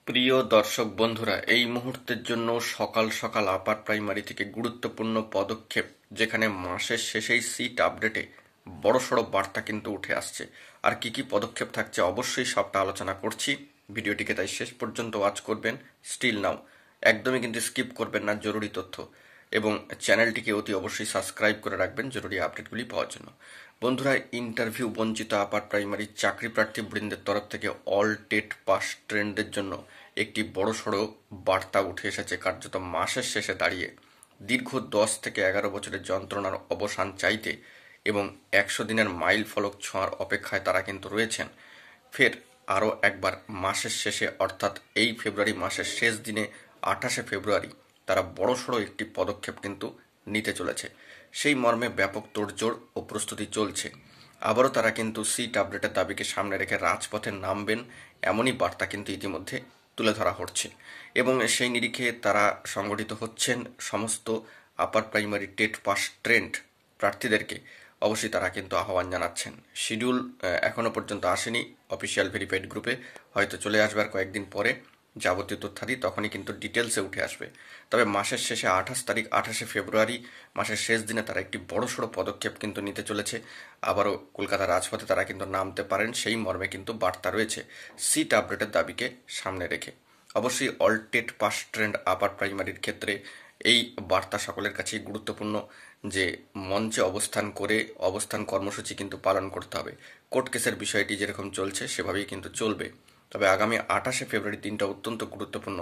প্রিয় দর্শক বন্ধুরা, এই মুহূর্তের জন্য সকাল সকাল আপার প্রাইমারি থেকে গুরুত্বপূর্ণ পদক্ষেপ, যেখানে মাসের শেষেই সিট আপডেটে বড়সড় বার্তা কিন্তু উঠে আসছে। আর কি কি পদক্ষেপ থাকছে অবশ্যই সবটা আলোচনা করছি। ভিডিওটিকে তাই শেষ পর্যন্ত ওয়াচ করবেন। স্টিল নাও একদমই কিন্তু স্কিপ করবেন না জরুরি তথ্য, এবং চ্যানেলটিকে অতি অবশ্যই সাবস্ক্রাইব করে রাখবেন জরুরি আপডেটগুলি পাওয়ার জন্য। বন্ধুরা, ইন্টারভিউ বঞ্চিত আপার প্রাইমারি চাকরি প্রার্থী বৃন্দের তরফ থেকে অল টেট পাস ট্রেন্ডের জন্য একটি বড়সড় বার্তা উঠে এসেছে। কার্যত মাসের শেষে দাঁড়িয়ে দীর্ঘ 10 থেকে 11 বছরের যন্ত্রণার অবসান চাইতে এবং 100 দিনের মাইল ফলক ছোঁয়ার অপেক্ষায় তারা কিন্তু রয়েছেন। ফের আরও একবার মাসের শেষে, অর্থাৎ এই ফেব্রুয়ারি মাসের শেষ দিনে 28শে ফেব্রুয়ারি তারা বড়সড় একটি পদক্ষেপ কিন্তু নিতে চলেছে। সেই মর্মে ব্যাপক তোড়জোড় ও প্রস্তুতি চলছে। আবারও তারা কিন্তু সিট আপডেটের দাবিকে সামনে রেখে রাজপথে নামবেন, এমনই বার্তা কিন্তু ইতিমধ্যে তুলে ধরা হচ্ছে। এবং সেই নিরিখে তারা সংগঠিত হচ্ছেন সমস্ত upper primary TET pass trained প্রার্থীদেরকে। অবশ্যই তারা কিন্তু আহ্বান জানাচ্ছেন। শিডিউল এখনো পর্যন্ত আসেনি অফিসিয়াল ভেরিফাইড গ্রুপে, হয়তো চলে আসবে আর কয়েকদিন পরে যাবতীয় তথ্যাদি, তখনই কিন্তু ডিটেলসে উঠে আসবে। তবে মাসের শেষে 28 তারিখ, 28শে ফেব্রুয়ারি মাসের শেষ দিনে তারা একটি বড়সড় পদক্ষেপ কিন্তু নিতে চলেছে। আবারও কলকাতা রাজপথে তারা কিন্তু নামতে পারেন, সেই মর্মে কিন্তু বার্তা রয়েছে সিট আপডেটের দাবিকে সামনে রেখে। অবশ্যই অল টেট পাস ট্রেন্ড আপার প্রাইমারির ক্ষেত্রে এই বার্তা সকলের কাছেই গুরুত্বপূর্ণ যে মঞ্চে অবস্থান করে অবস্থান কর্মসূচি কিন্তু পালন করতে হবে। কোর্ট কেসের বিষয়টি যেরকম চলছে সেভাবেই কিন্তু চলবে। তবে আগামী 28শে ফেব্রুয়ারি দিনটা অত্যন্ত গুরুত্বপূর্ণ।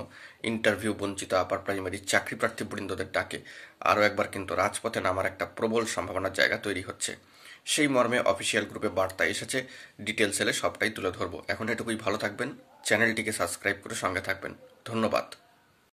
ইন্টারভিউ বঞ্চিত আপার প্রাইমারি চাকরি প্রার্থী বৃন্দদের ডাকে আরও একবার কিন্তু রাজপথে নামার একটা প্রবল সম্ভাবনার জায়গা তৈরি হচ্ছে। সেই মর্মে অফিসিয়াল গ্রুপে বার্তা এসেছে, ডিটেলস এলে সবটাই তুলে ধরবো। এখন এটুকুই, ভালো থাকবেন, চ্যানেলটিকে সাবস্ক্রাইব করে সঙ্গে থাকবেন। ধন্যবাদ।